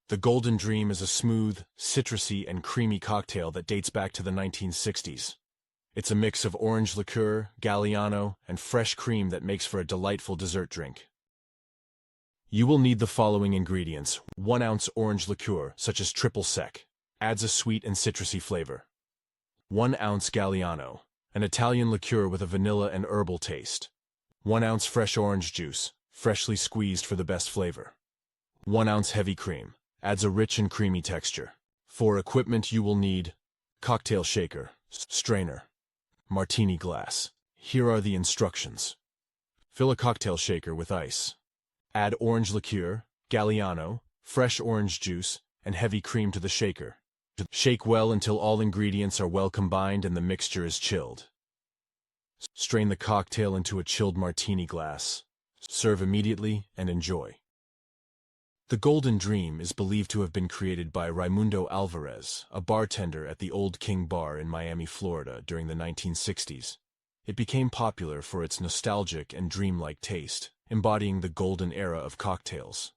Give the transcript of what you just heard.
The Golden Dream is a smooth, citrusy, and creamy cocktail that dates back to the 1960s. It's a mix of orange liqueur, Galliano, and fresh cream that makes for a delightful dessert drink. You will need the following ingredients: 1 ounce orange liqueur, such as triple sec, adds a sweet and citrusy flavor. 1 ounce Galliano, an Italian liqueur with a vanilla and herbal taste. 1 ounce fresh orange juice, freshly squeezed for the best flavor. 1 ounce heavy cream, adds a rich and creamy texture. For equipment you will need cocktail shaker, strainer, martini glass. Here are the instructions. Fill a cocktail shaker with ice. Add orange liqueur, Galliano, fresh orange juice, and heavy cream to the shaker. Shake well until all ingredients are well combined and the mixture is chilled. Strain the cocktail into a chilled martini glass. Serve immediately and enjoy. The Golden Dream is believed to have been created by Raimundo Alvarez, a bartender at the Old King Bar in Miami, Florida during the 1960s. It became popular for its nostalgic and dreamlike taste, embodying the golden era of cocktails.